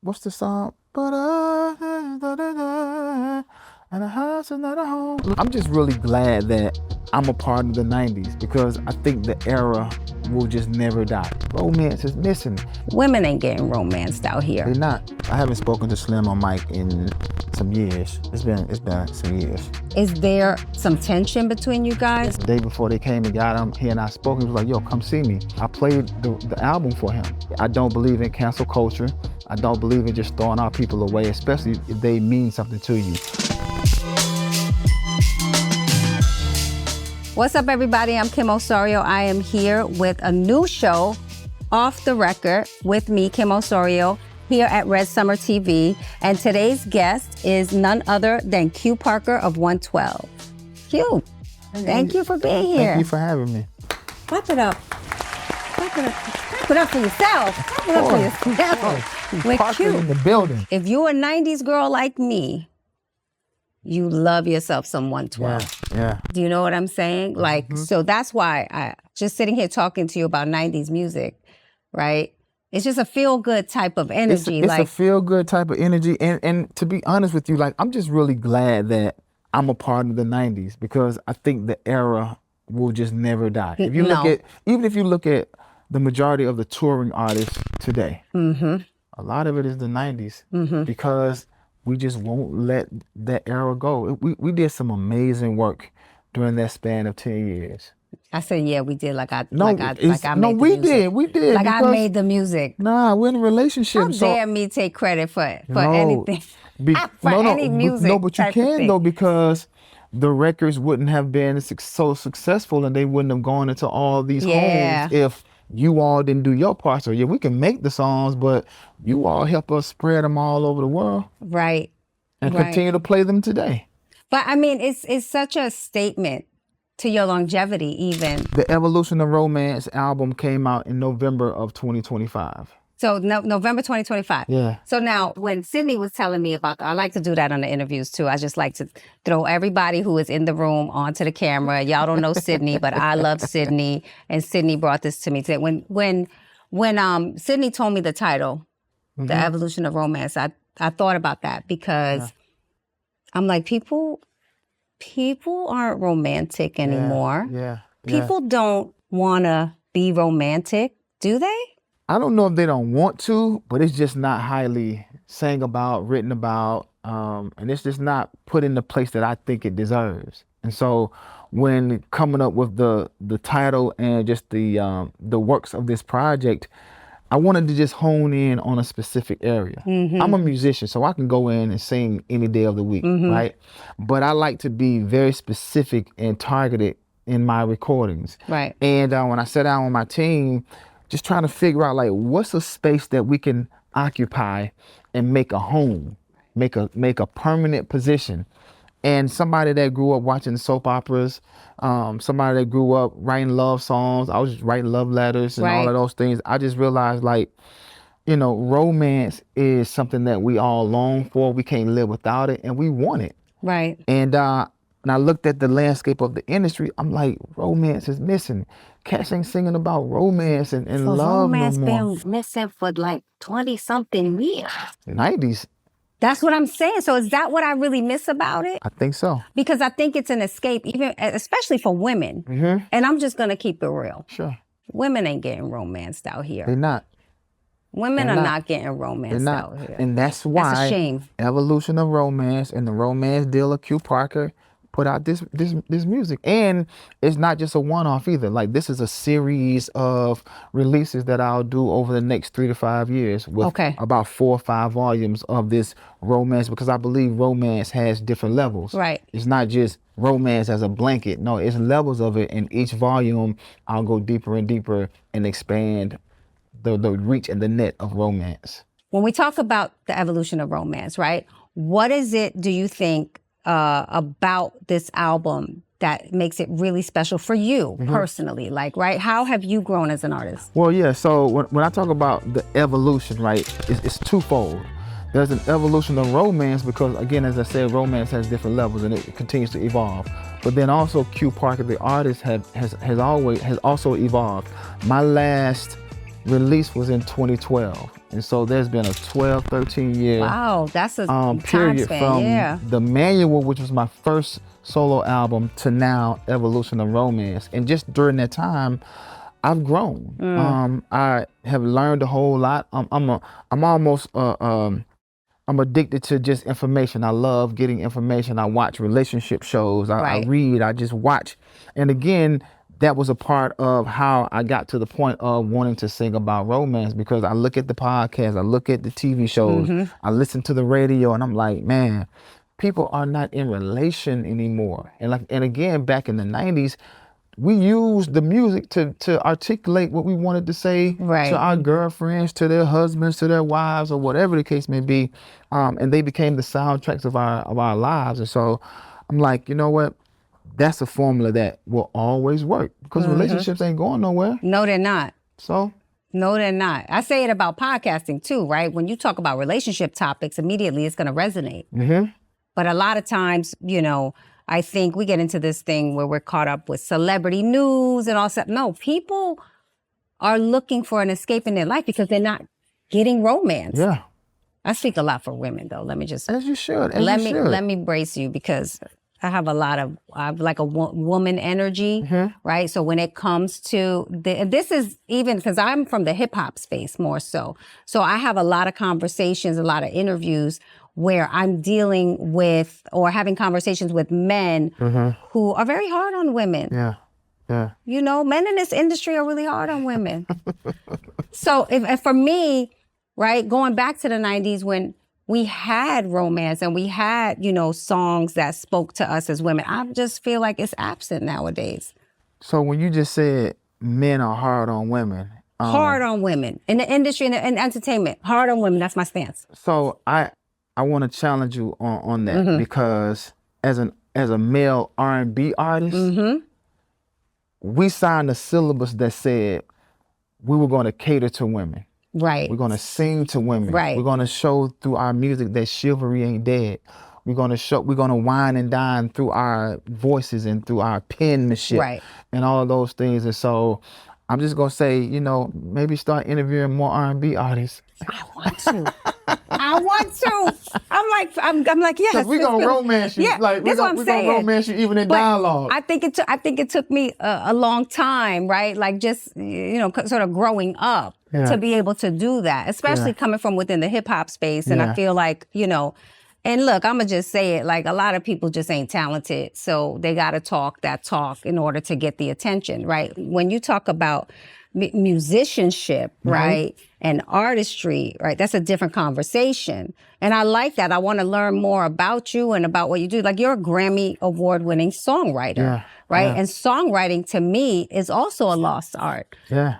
what's the song? And a house is not a home. I'm just really glad that I'm a part of the 90s because I think the era will just never die. Romance is missing. Women ain't getting romanced out here. They're not. I haven't spoken to Slim or Mike in some years. It's been some years. Is there some tension between you guys? The day before they came and got him, he and I spoke. He was like, yo, come see me. I played the album for him. I don't believe in cancel culture. I don't believe in just throwing our people away, especially if they mean something to you. What's up, everybody? I'm Kim Osorio. I am here with a new show, Off the Record, with me, Kim Osorio, here at Red Summer TV. And today's guest is none other than Q Parker of 112. Q, thank you for being here. Thank you for having me. Clap it up. Clap it up. Clap it up for yourself. Clap it up for yourself. With Parker in the building. If you're a 90s girl like me, you love yourself some 112. Yeah. Do you know what I'm saying? Like, so that's why I just sitting here talking to you about 90s music, right? It's just a feel-good type of energy. It's a feel-good type of energy. And to be honest with you, like, I'm just really glad that I'm a part of the 90s because I think the era will just never die. If you even if you look at the majority of the touring artists today, a lot of it is the 90s because we just won't let that era go. We did some amazing work during that span of 10 years. I said, yeah, we did. We did. Like I made the music. Nah, we're in a relationship. How dare me take credit for anything? Any music. No, but you can though, because the records wouldn't have been so successful and they wouldn't have gone into all these homes if you all didn't do your part. So yeah, we can make the songs, but you all help us spread them all over the world. Right. And continue to play them today. But I mean, it's such a statement to your longevity even. The Evolution of Romance album came out in November of 2025. So November 2025. Yeah. So now when Sydney was telling me about, I like to do that on the interviews too. I just like to throw everybody who is in the room onto the camera. Y'all don't know Sydney, but I love Sydney. And Sydney brought this to me today. When Sydney told me the title, The Evolution of Romance, I thought about that because I'm like, people aren't romantic anymore. Yeah. People don't want to be romantic, do they? I don't know if they don't want to, but it's just not highly sang about, written about, and it's just not put in the place that I think it deserves. And so when coming up with the title and just the works of this project, I wanted to just hone in on a specific area. I'm a musician, so I can go in and sing any day of the week, right? But I like to be very specific and targeted in my recordings. Right. And when I sat down with my team, just trying to figure out, like, what's a space that we can occupy and make a home, make a permanent position. And somebody that grew up watching soap operas, somebody that grew up writing love songs, I was just writing love letters and all of those things. I just realized, like, you know, romance is something that we all long for. We can't live without it, and we want it. Right. And I looked at the landscape of the industry. I'm like, romance is missing. Cats ain't singing about romance and love no more. Romance been missing for like 20-something years. 90s. That's what I'm saying. So is that what I really miss about it? I think so. Because I think it's an escape, especially for women. And I'm just going to keep it real. Sure. Women ain't getting romanced out here. They're not. Women are not getting romanced out here. And that's why that's a shame. Evolution of Romance and the romance dealer Q Parker put out this music. And it's not just a one-off either. Like, this is a series of releases that I'll do over the next 3 to 5 years with about 4 or 5 volumes of this romance, because I believe romance has different levels. Right. It's not just romance as a blanket. No, it's levels of it. And each volume I'll go deeper and deeper and expand the reach and the net of romance. When we talk about the evolution of romance, right? What is it, do you think, about this album that makes it really special for you personally? Like, right? How have you grown as an artist? Well, yeah. So when I talk about the evolution, right, it's twofold. There's an evolution of romance because, again, as I said, romance has different levels and it continues to evolve. But then also Q Parker, the artist, has also evolved. My last release was in 2012. And so there's been a 12, 13 year Wow, that's a time period span. from Yeah. the Manual, which was my first solo album, to now Evolution of Romance. And just during that time, I've grown. I have learned a whole lot. I'm almost I'm addicted to just information. I love getting information. I watch relationship shows. I Right. read. I just watch. And again, that was a part of how I got to the point of wanting to sing about romance, because I look at the podcast, I look at the TV shows, I listen to the radio, and I'm like, man, people are not in relation anymore. And again, back in the 90s, we used the music to articulate what we wanted to say Right. to our girlfriends, to their husbands, to their wives, or whatever the case may be, and they became the soundtracks of our lives. And so, I'm like, you know what? That's a formula that will always work, because relationships ain't going nowhere. No, they're not. So, No, they're not. I say it about podcasting too, right? When you talk about relationship topics, immediately it's going to resonate. But a lot of times, you know, I think we get into this thing where we're caught up with celebrity news and all that. No, people are looking for an escape in their life because they're not getting romance. yeah, I speak a lot for women, though. Let me just as you should. As let you me should. let me brace you, because I have like a woman energy, right? So when it comes to this is even because I'm from the hip hop space more so. So I have a lot of conversations, a lot of interviews where I'm dealing with or having conversations with men who are very hard on women. Yeah, yeah. You know, men in this industry are really hard on women. So if for me, right, going back to the 90s when we had romance and we had, you know, songs that spoke to us as women, I just feel like it's absent nowadays. So when you just said men are hard on women, Hard on women in the industry and in entertainment. Hard on women. That's my stance. so I want to challenge you on that, because as a male R&B artist, we signed a syllabus that said we were going to cater to women. Right. We're going to sing to women. Right. We're going to show through our music that chivalry ain't dead. We're going to wine and dine through our voices and through our penmanship, Right. and all of those things. And so I'm just going to say, you know, maybe start interviewing more R&B artists. I want to. I want to. I'm like, yes. Because we're going to romance you. Yeah, Like, we're that's what I'm going to saying. romance you even in But dialogue. I think it took me a long time, right? Like just, you know, sort of growing up to be able to do that, especially coming from within the hip hop space. And I feel like, you know, and look, I'm going to just say it, like a lot of people just ain't talented. So they got to talk that talk in order to get the attention, right? When you talk about musicianship, right? And artistry, right? That's a different conversation. And I like that. I want to learn more about you and about what you do. Like you're a Grammy award-winning songwriter, right? Yeah. And songwriting to me is also a lost art. Yeah.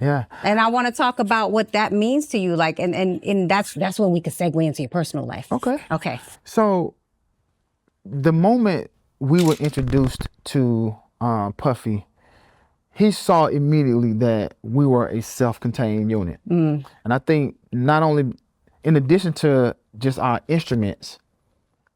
Yeah. And I want to talk about what that means to you. Like, and that's when we could segue into your personal life. Okay. Okay. So the moment we were introduced to Puffy, he saw immediately that we were a self-contained unit. And I think not only, in addition to just our instruments,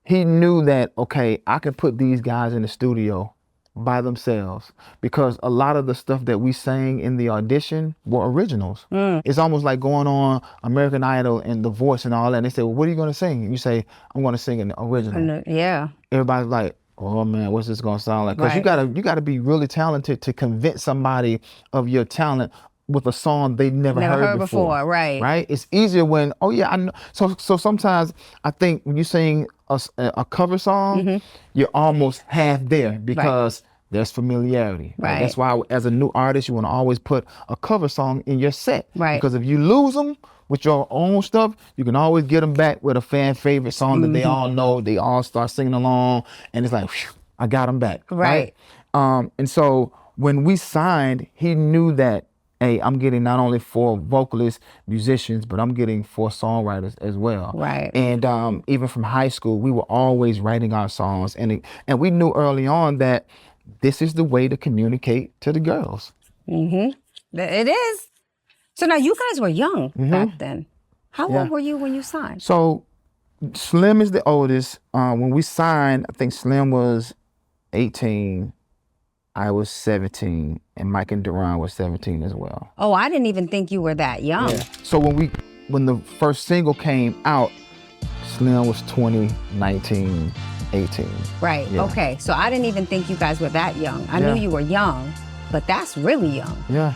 he knew that, okay, I can put these guys in the studio by themselves, because a lot of the stuff that we sang in the audition were originals. It's almost like going on American Idol and The Voice and all that. And they say, well, what are you going to sing? And you say, I'm going to sing an original. Yeah. Everybody's like, oh man, what's this going to sound like? Because you gotta be really talented to convince somebody of your talent with a song they never heard before. Right? It's easier when, oh yeah, I know. So sometimes I think when you sing a cover song, you're almost half there because there's familiarity. Right? That's why as a new artist, you want to always put a cover song in your set. Right. Because if you lose them with your own stuff, you can always get them back with a fan favorite song that they all know. They all start singing along, and it's like, whew, I got them back. Right. And so when we signed, he knew that, hey, I'm getting not only 4 vocalists, musicians, but I'm getting 4 songwriters as well. Right. And even from high school, we were always writing our songs, and we knew early on that this is the way to communicate to the girls. It is. So now you guys were young back then. How old were you when you signed? So Slim is the oldest. When we signed, I think Slim was 18. I was 17, and Mike and Duran was 17 as well. Oh, I didn't even think you were that young. Yeah. So when the first single came out, Slim was 20, 19, 18. Right. Yeah. Okay. So I didn't even think you guys were that young. I Yeah. knew you were young, but that's really young. Yeah.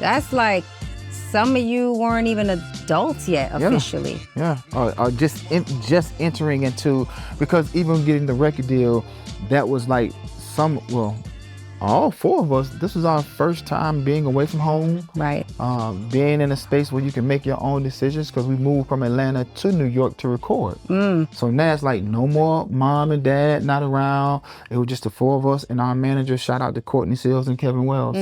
That's like some of you weren't even adults yet officially. Yeah. Or just entering into, because even getting the record deal, that was like all four of us, this was our first time being away from home. Right. Being in a space where you can make your own decisions, because we moved from Atlanta to New York to record. So now it's like no more mom and dad not around. It was just the four of us and our manager. Shout out to Courtney Seals and Kevin Wells.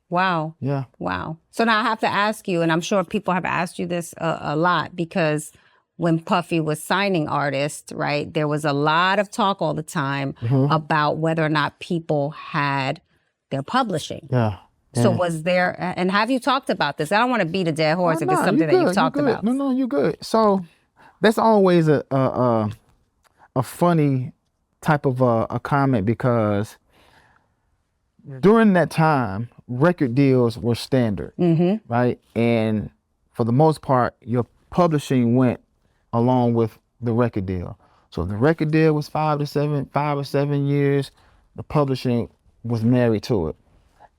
Wow. Yeah. Wow. So now I have to ask you, and I'm sure people have asked you this a lot, because when Puffy was signing artists, right, there was a lot of talk all the time about whether or not people had their publishing. Yeah. So was there, and have you talked about this? I don't want to beat a dead horse if it's something that you've talked about. No, you're good. So that's always a funny type of a comment, because during that time, record deals were standard, right? And for the most part, your publishing went along with the record deal. So if the record deal was 5 or 7 years, the publishing was married to it.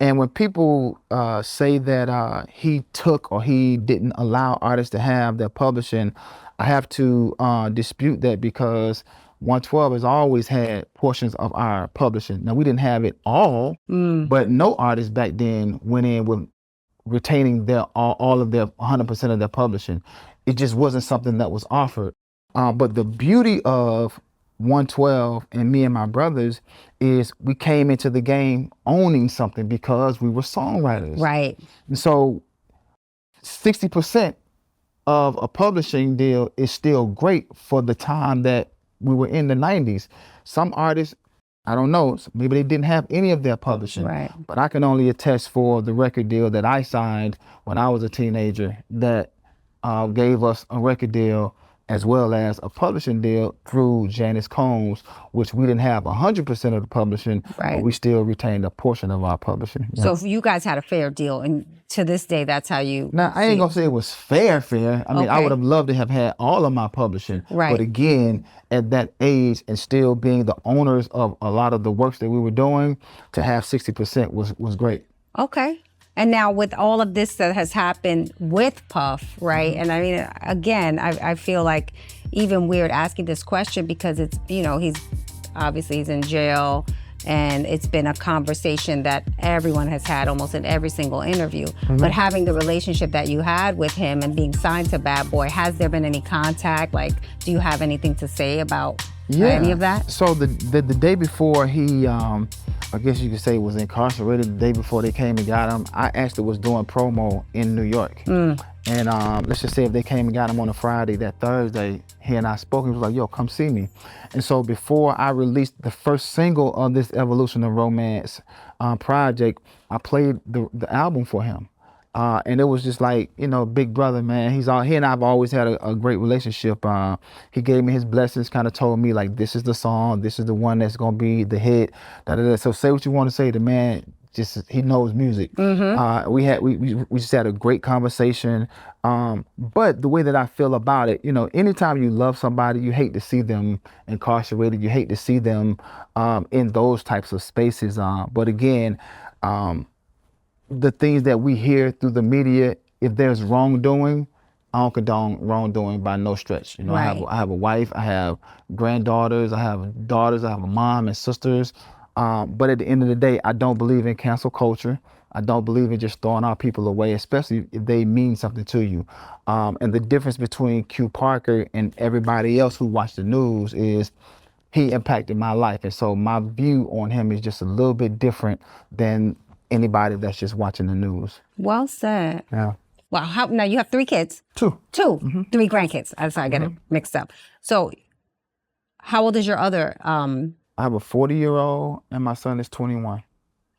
And when people say that he took or he didn't allow artists to have their publishing, I have to dispute that, because 112 has always had portions of our publishing. Now, we didn't have it all, but no artist back then went in with retaining all of their 100% of their publishing. It just wasn't something that was offered. But the beauty of 112 and me and my brothers is we came into the game owning something, because we were songwriters. Right. And so 60% of a publishing deal is still great for the time that we were in the 90s. Some artists, I don't know, maybe they didn't have any of their publishing. Right. But I can only attest for the record deal that I signed when I was a teenager that gave us a record deal as well as a publishing deal through Janice Combs, which we didn't have 100% of the publishing, Right. but we still retained a portion of our publishing. Yeah. So if you guys had a fair deal, and to this day, that's how you. Now, I ain't gonna say it was fair. I mean, I Okay. would have loved to have had all of my publishing. Right. But again, at that age and still being the owners of a lot of the works that we were doing, to have 60% was great. Okay. And now with all of this that has happened with Puff, right? And I mean, again, I feel like even weird asking this question, because it's, he's in jail, and it's been a conversation that everyone has had almost in every single interview. But having the relationship that you had with him and being signed to Bad Boy, has there been any contact? Like, do you have anything to say about any of that? So the day before he, I guess you could say, was incarcerated, the day before they came and got him, I actually was doing promo in New York. And let's just say if they came and got him on a Friday, that Thursday, he and I spoke, and he was like, yo, come see me. And so before I released the first single of this Evolution of Romance project, I played the album for him. And it was just like, big brother, man. He and I've always had a great relationship. He gave me his blessings, kind of told me like, this is the song, this is the one that's gonna be the hit. So say what you want to say. The man he knows music. We just had a great conversation. But the way that I feel about it, anytime you love somebody, you hate to see them incarcerated. You hate to see them in those types of spaces. But again, the things that we hear through the media, if there's wrongdoing, I don't condone wrongdoing by no stretch. Right. I have a wife, I have granddaughters, I have daughters, I have a mom and sisters. But at the end of the day, I don't believe in cancel culture. I don't believe in just throwing our people away, especially if they mean something to you. And the difference between Q Parker and everybody else who watched the news is he impacted my life. And so my view on him is just a little bit different than anybody that's just watching the news. Well said. Yeah. Wow. Now you have 3 kids? 2. 2. 3 grandkids. I'm sorry, I get it mixed up. So how old is your other? I have a 40-year-old and my son is 21.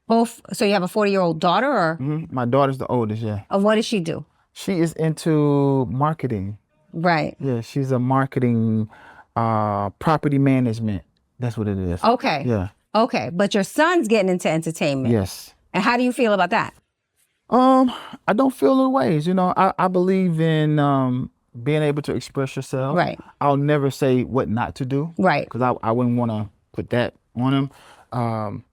Both. So you have a 40-year-old daughter, or? My daughter's the oldest, yeah. What does she do? She is into marketing. Right. Yeah, she's a marketing, property management. That's what it is. Okay. Yeah. Okay, but your son's getting into entertainment. Yes. And how do you feel about that? I don't feel the ways. I believe in being able to express yourself. Right. I'll never say what not to do. Right. Because I wouldn't want to put that on him.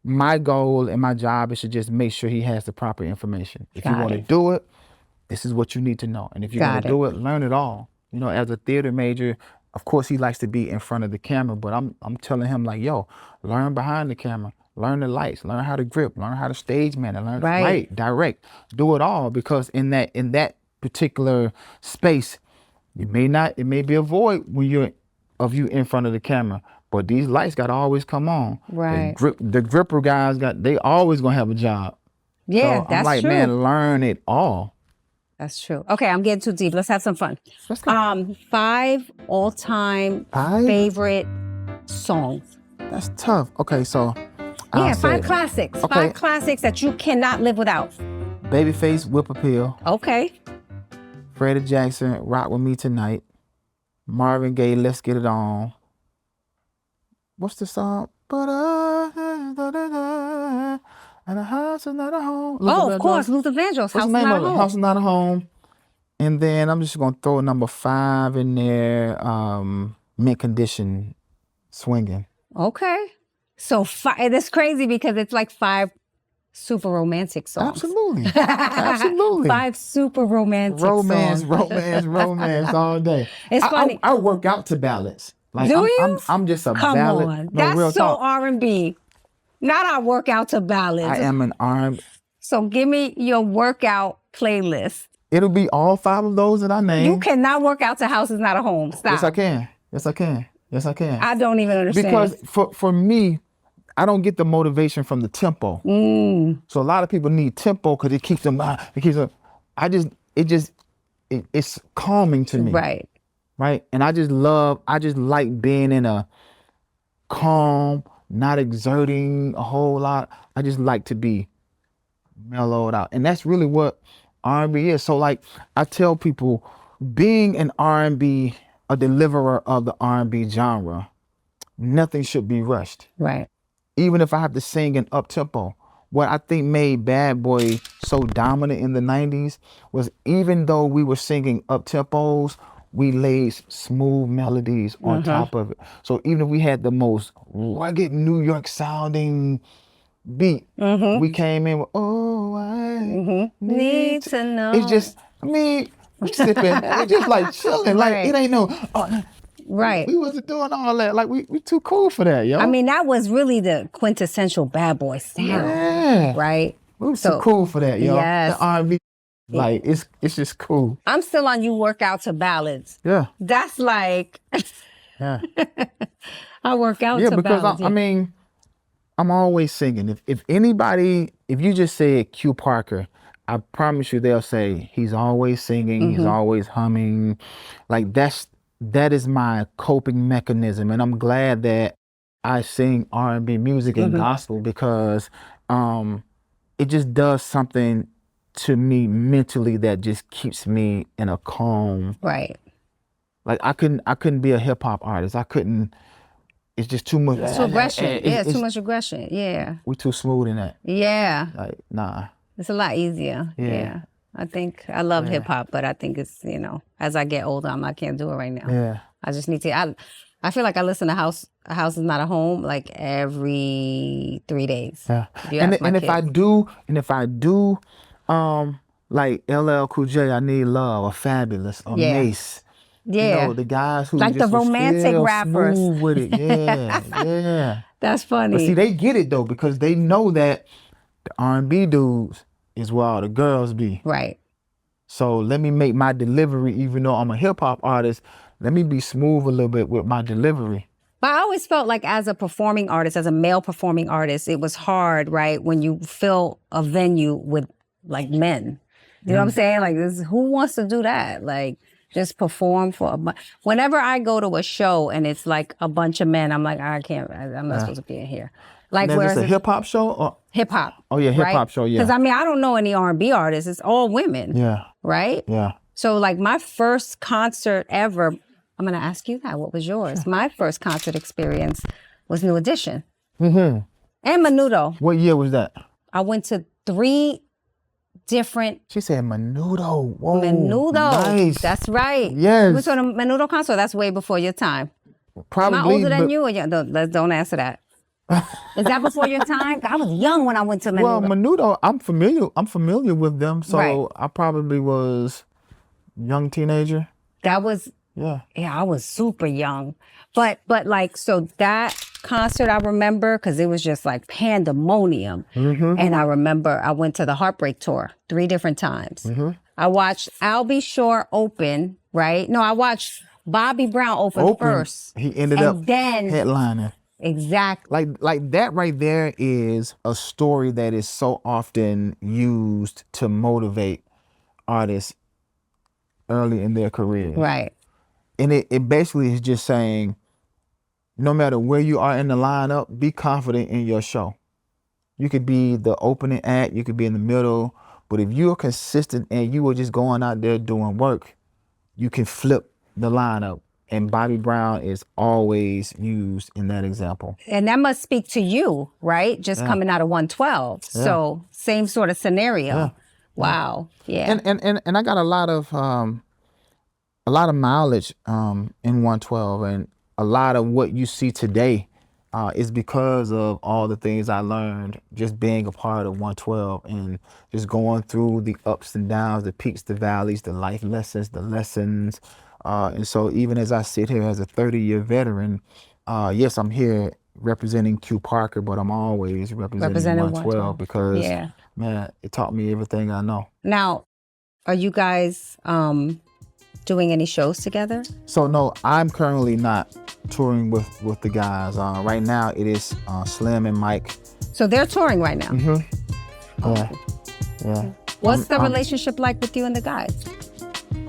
My goal and my job is to just make sure he has the proper information. If you want to do it, this is what you need to know. And if you're going to do it, learn it all. As a theater major, of course he likes to be in front of the camera, but I'm telling him like, yo, learn behind the camera, learn the lights, learn how to grip, learn how to stage man, and learn direct, do it all, because in that particular space, it may be a void when you in front of the camera. But these lights got to always come on. Right. The gripper guys they always gonna have a job. Yeah, so that's I'm like, true. man, learn it all. That's true. Okay, I'm getting too deep. Let's have some fun. Let's go. 5 all-time favorite songs. That's tough. Okay, so yeah, 5 classics. Okay. 5 classics that you cannot live without. Babyface, Whip Appeal. Okay. Freddie Jackson, Rock With Me Tonight. Marvin Gaye, Let's Get It On. What's the song? And a house is not a home. Of course, Luther Vandross. What's the name of it? House is Not a Home. And then I'm just gonna throw number 5 in there. Mint Condition, Swinging. Okay. So that's crazy because it's like 5 super romantic songs. Absolutely. Absolutely. 5 super romantic songs. Romance all day. It's funny. I work out to ballads. Like, do you? I'm just a Come ballad. on. No, that's so R&B. Not our workout to ballads. I am an R&B. So give me your workout playlist. It'll be all 5 of those that I named. You cannot work out to House Is Not a Home. Stop. Yes, I can. Yes, I can. I don't even understand. Because for me, I don't get the motivation from the tempo. So a lot of people need tempo because it keeps them. It's calming to me. Right. Right. And I just like being in a calm, not exerting a whole lot. I just like to be mellowed out. And that's really what R&B is. So like I tell people, being an R&B, a deliverer of the R&B genre, nothing should be rushed. Right. Even if I have to sing in up tempo. What I think made Bad Boy so dominant in the 90s was, even though we were singing up tempos, we laid smooth melodies on top of it. So even if we had the most rugged New York sounding beat, we came in with, oh, I need to know. It's just me sipping, we just like chilling, like it ain't no, right. We wasn't doing all that. Like we too cool for that, yo. I mean, that was really the quintessential Bad Boy sound. Yeah. Right? We was too cool for that, yo. Yes. The R&B, like it's just cool. I'm still on You Work Out to Ballads. Yeah. That's like yeah. I work out to because ballads. I mean, I'm always singing. If you just say Q Parker, I promise you they'll say he's always singing, he's always humming. Like that is my coping mechanism, and I'm glad that I sing R&B music and gospel, because it just does something to me mentally that just keeps me in a calm. Right. Like I couldn't be a hip hop artist. I couldn't. It's just too much. It's aggression. It's too much aggression. Yeah. We too smooth in that. Yeah. Like nah. It's a lot easier. Yeah. I think I love hip hop, but I think it's, as I get older, I can't do it right now. Yeah. I just need to. I feel like I listen to House Is Not a Home like every 3 days. Yeah. And if I do, like LL Cool J, I Need Love, or Fabulous, or Mace. Yeah. The guys who like just the romantic rappers smooth with it. Yeah. That's funny. But see, they get it though, because they know that the R&B dudes is where all the girls be. Right. So let me make my delivery, even though I'm a hip hop artist, let me be smooth a little bit with my delivery. But I always felt like as a performing artist, as a male performing artist, it was hard, right? When you fill a venue with like men. You know what I'm saying? Like, who wants to do that? Like, just perform for whenever I go to a show and it's like a bunch of men, I'm like, I'm not supposed to be in here. Like, where is it a hip hop show or hip hop? Oh yeah, hip hop show. Yeah. Because I mean, I don't know any R&B artists. It's all women. Yeah. Right. Yeah. So like my first concert ever, I'm gonna ask you that. What was yours? Sure. My first concert experience was New Edition. and Menudo. What year was that? I went to 3 different She said Menudo. Whoa, Menudo. nice. That's right. Yes. You went to a Menudo concert. That's way before your time. Probably. Am I older than you? Or don't answer that. Is that before your time? I was young when I went to Menudo. Well, Menudo, I'm familiar with them, so Right. I probably was young teenager. That was Yeah. I was super young. But like, so that concert I remember because it was just like pandemonium. And I remember I went to the Heartbreak Tour 3 different times. I watched Al B. Shore open, right? No, I watched Bobby Brown open first. He ended and up then headlining. Exactly. Like that right there is a story that is so often used to motivate artists early in their career. Right. And it basically is just saying, no matter where you are in the lineup, be confident in your show. You could be the opening act, you could be in the middle, but if you're consistent and you are just going out there doing work, you can flip the lineup. And Bobby Brown is always used in that example. And that must speak to you, right? Just coming out of 112. So same sort of scenario. Yeah. Wow. Yeah. And I got a lot of mileage in 112, and a lot of what you see today is because of all the things I learned just being a part of 112 and just going through the ups and downs, the peaks, the valleys, the life lessons, the lessons. And so even as I sit here as a 30-year veteran, yes, I'm here representing Q Parker, but I'm always representing 112 because, man, it taught me everything I know. Now, are you guys doing any shows together? So no, I'm currently not touring with the guys. Right now it is Slim and Mike. So they're touring right now? Yeah. What's the relationship like with you and the guys?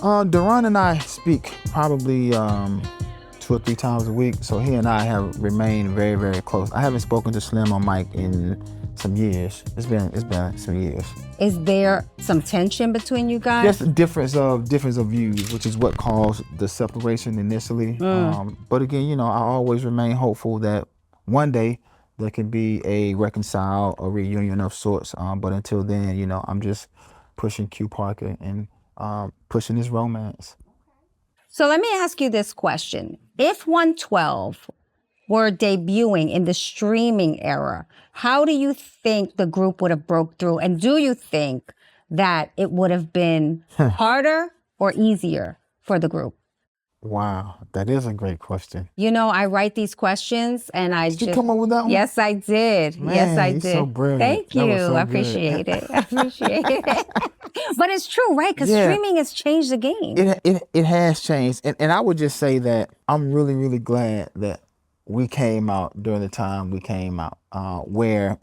Duran and I speak probably 2 or 3 times a week. So he and I have remained very, very close. I haven't spoken to Slim or Mike in some years. It's been some years. Is there some tension between you guys? Just a difference of views, which is what caused the separation initially. But again, I always remain hopeful that one day there can be a reconcile, a reunion of sorts. But until then, I'm just pushing Q Parker and pushing his romance. So let me ask you this question. If 112 were debuting in the streaming era, how do you think the group would have broke through? And do you think that it would have been harder or easier for the group? Wow, that is a great question. I write these questions and Did you come up with that one? Yes, I did. Man, yes, I you're did. so brilliant. Thank you. So I appreciate it. I appreciate it. But it's true, right? Because streaming has changed the game. It has changed. And I would just say that I'm really, really glad that we came out during the time we came out, where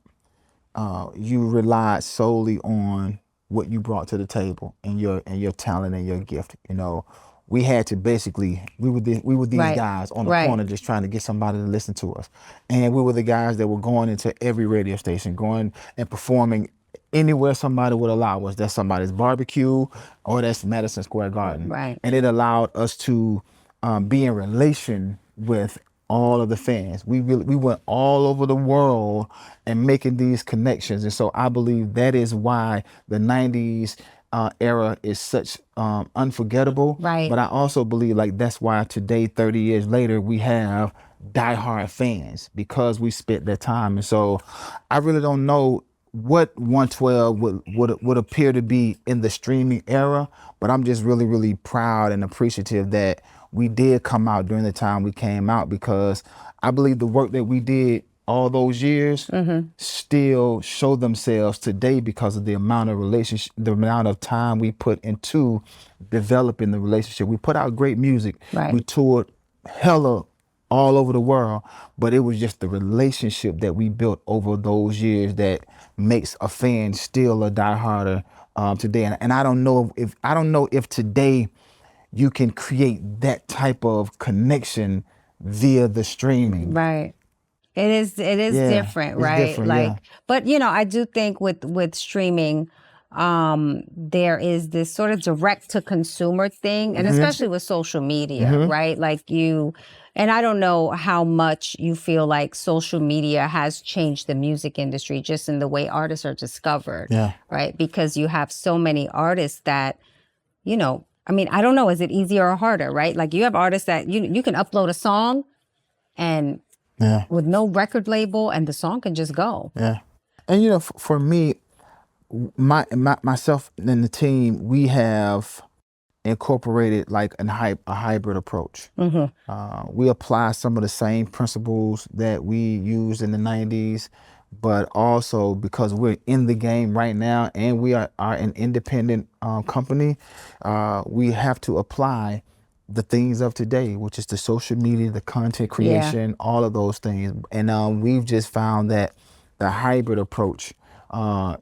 you relied solely on what you brought to the table and your talent and your gift. We had to basically, we were these guys on the corner just trying to get somebody to listen to us. And we were the guys that were going into every radio station, going and performing anywhere somebody would allow us. That's somebody's barbecue or that's Madison Square Garden. Right. And it allowed us to be in relation with all of the fans. We went all over the world and making these connections. And so I believe that is why the 90s era is such unforgettable. Right. But I also believe that's why today, 30 years later, we have diehard fans because we spent that time. And so I really don't know what 112 would appear to be in the streaming era, but I'm just really, really proud and appreciative that we did come out during the time we came out, because I believe the work that we did all those years still show themselves today because of the amount of relationship, the amount of time we put into developing the relationship. We put out great music. Right. We toured hella all over the world, but it was just the relationship that we built over those years that makes a fan still a dieharder today. And I don't know if today you can create that type of connection via the streaming. Right. It is different, it's right? different, But I do think with streaming, there is this sort of direct to consumer thing, and especially with social media, right? Like And I don't know how much you feel like social media has changed the music industry just in the way artists are discovered. Yeah. Right. Because you have so many artists that, you know, I mean, I don't know, is it easier or harder, right? Like you have artists that you can upload a song and Yeah. with no record label and the song can just go. Yeah. And for me, myself and the team, we have incorporated like a hybrid approach. We apply some of the same principles that we used in the 90s, but also because we're in the game right now and we are an independent company, we have to apply the things of today, which is the social media, the content creation, all of those things. And we've just found that the hybrid approach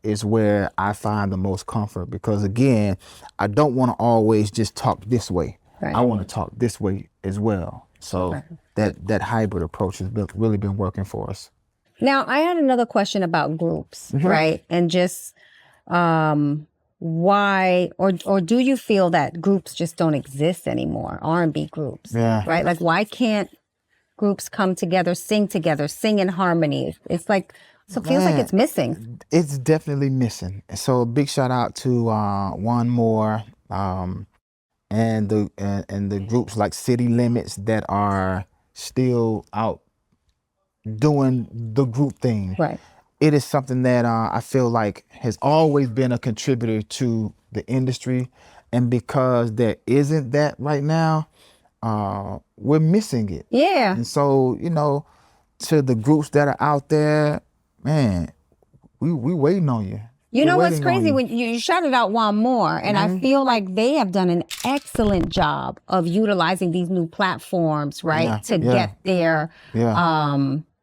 is where I find the most comfort, because again, I don't want to always just talk this way. Right. I want to talk this way as well. So that hybrid approach has really been working for us. Now, I had another question about groups, right? And just why, or do you feel that groups just don't exist anymore, R&B groups, right? Like, why can't groups come together, sing in harmony? It's like, so it feels like it's missing. It's definitely missing. So a big shout out to One More and the groups like City Limits that are still out doing the group thing. Right. It is something that I feel like has always been a contributor to the industry, and because there isn't that right now, we're missing it. Yeah. And so, to the groups that are out there, man, we waiting on you. You know what's crazy? When you shouted out One More, and I feel like they have done an excellent job of utilizing these new platforms, right, to get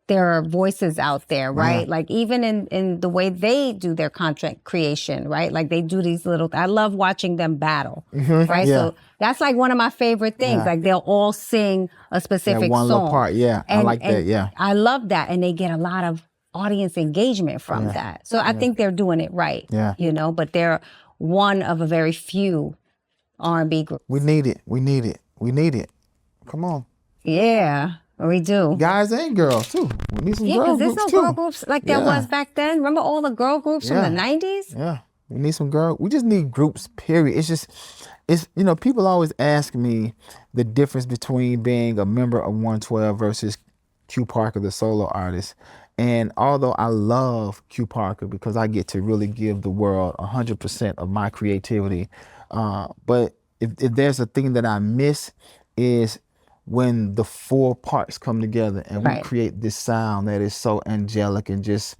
their voices out there, right? Like even in the way they do their content creation, right? Like they do these little, I love watching them battle, right? So that's like one of my favorite things. Like they'll all sing a specific one song. little part, I like that, I love that. And they get a lot of audience engagement from that. So I think they're doing it right, but they're one of a very few R&B groups. We need it. Come on. Yeah. We do. Guys and girls too. We need some girl groups there's no too. girl groups like there was back then. Remember all the girl groups from the 90s? Yeah. We need some girl. We just need groups, period. It's people always ask me the difference between being a member of 112 versus Q Parker, the solo artist. And although I love Q Parker because I get to really give the world 100% of my creativity, but if there's a thing that I miss is when the four parts come together and we create this sound that is so angelic and just,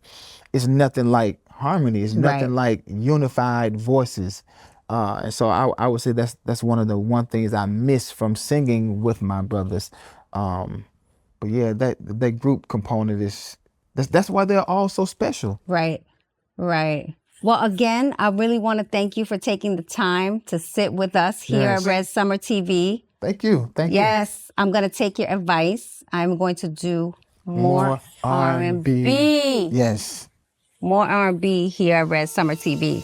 it's nothing like harmony. It's nothing like unified voices. And so I would say that's one of the things I miss from singing with my brothers. But yeah, that group component that's why they're all so special. Right. Well, again, I really want to thank you for taking the time to sit with us here at Red Summer TV. Thank you. Yes, I'm going to take your advice. I'm going to do more R&B. Yes. More R&B here at Red Summer TV.